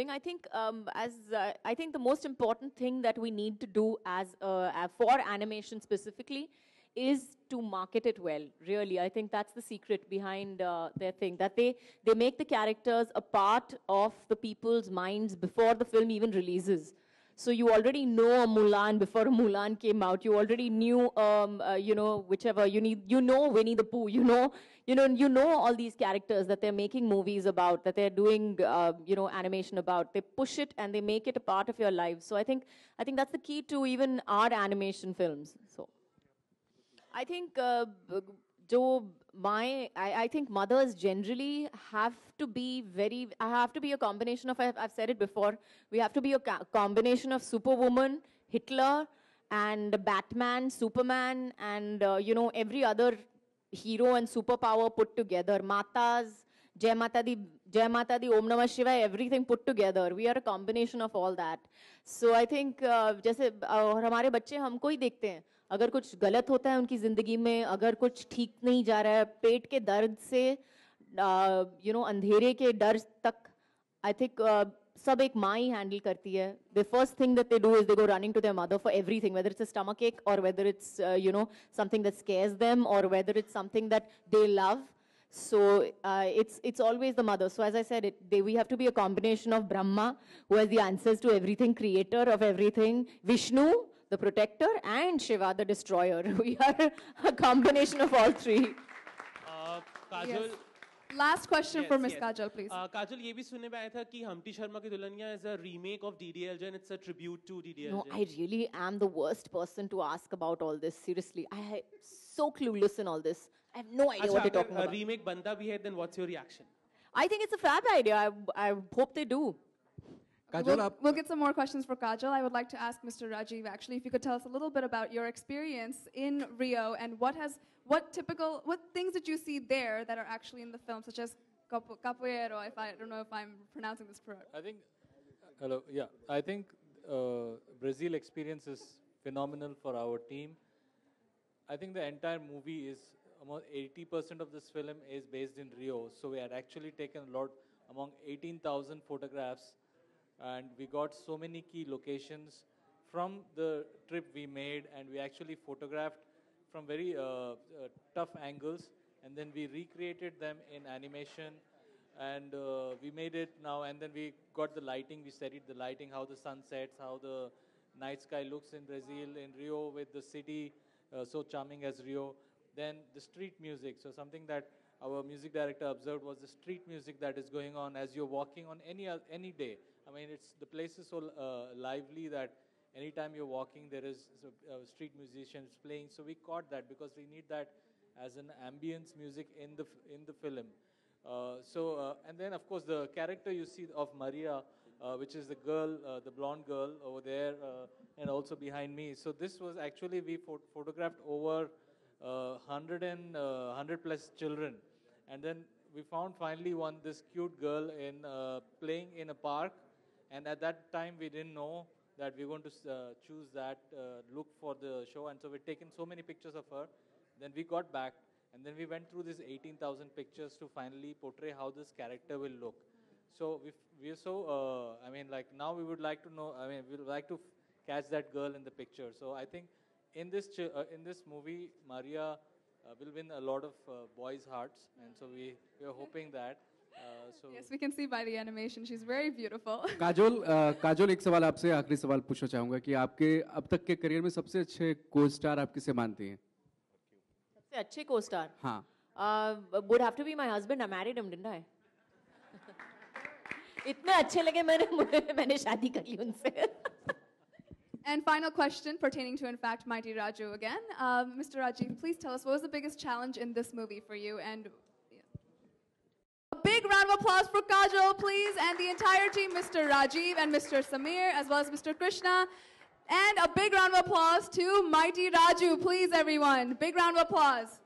moving. I think I think the most important thing that we need to do for animation specifically is to market it well. Really, I think that's the secret behind their thing. That they make the characters a part of the people's minds before the film even releases. So you already know a Mulan before Mulan came out. You already knew, whichever you know Winnie the Pooh. You know all these characters that they're making movies about, that they're doing, animation about. They push it and they make it a part of your life. So I think that's the key to even our animation films. So I think I think mothers generally have to be a combination of, I've said it before, we have to be a combination of Superwoman, Hitler, and Batman, Superman, and, every other hero and superpower put together. Matas, Jai Mata Di, Om Namah Shivaya, everything put together. We are a combination of all that. So I think, जैसे और हमारे बच्चे हमको ही देखते हैं. अगर कुछ गलत होता है उनकी ज़िंदगी में, अगर कुछ ठीक नहीं जा रहा है, पेट के दर्द से, अंधेरे के डर तक, I think सब एक माँ ही हैंडल करती है. The first thing that they do is they go running to their mother for everything, whether it's a stomachache or whether it's, something that scares them or whether it's something that they love. So it's always the mother. So as I said, we have to be a combination of Brahma, who has the answers to everything, creator of everything, Vishnu, the protector, and Shiva, the destroyer. We are a combination of all three. Kajol. Yes. Last question for Miss Kajol, please. Kajol, ये भी सुनने में आया था कि Humpty Sharma की Dulhania is a remake of DDLJ and it's a tribute to DDLJ. No, I really am the worst person to ask about all this. Seriously, I am so clueless in all this. I have no idea what you're talking about. अगर remake बनता भी है, then what's your reaction? I think it's a fab idea. I hope they do. Kajol, we'll get some more questions for Kajol. I would like to ask Mr. Rajiv, actually, if you could tell us a little bit about your experience in Rio and what things did you see there that are actually in the film, such as capoeira, I don't know if I'm pronouncing this correct. I think Brazil experience is phenomenal for our team. I think the entire movie is, almost 80% of this film is based in Rio. So we had actually taken a lot, among 18,000 photographs, and we got so many key locations from the trip we made, and we actually photographed from very tough angles, and then we recreated them in animation, and we made it now, and then we got the lighting, we studied the lighting, how the sun sets, how the night sky looks in Brazil, in Rio, with the city so charming as Rio. Then the street music, so something that our music director observed was the street music that is going on as you're walking on any day. I mean, the place is so lively that anytime you're walking, there is street musicians playing. So we caught that because we need that as an ambience music in the film. And then of course the character you see of Maria, which is the girl, the blonde girl over there, and also behind me. So this was actually we photographed over 100 plus children, and then we found finally this cute girl playing in a park. And at that time, we didn't know that we were going to choose that look for the show. And so we'd taken so many pictures of her. Then we got back, and then we went through these 18,000 pictures to finally portray how this character will look. So we're so, now we would like to know, we would like to catch that girl in the picture. So I think in this movie, Maria will win a lot of boys' hearts. And so we are hoping that. Yes, we can see by the animation. She's very beautiful. Kajol एक सवाल आपसे आखिरी सवाल पूछना चाहूँगा कि आपके अब तक के करियर में सबसे अच्छे को-स्टार आप किसे मानती हैं? सबसे अच्छे को-स्टार? हाँ. Would have to be my husband. I married him, didn't I? इतने अच्छे लगे मैंने शादी कर ली उनसे. And final question pertaining to, in fact, Mighty Raju again. Mr. Rajiv, please tell us, what was the biggest challenge in this movie for you? And a big round of applause for Kajol, please, and the entire team, Mr. Rajiv and Mr. Samir, as well as Mr. Krishna. And a big round of applause to Mighty Raju, please, everyone. Big round of applause.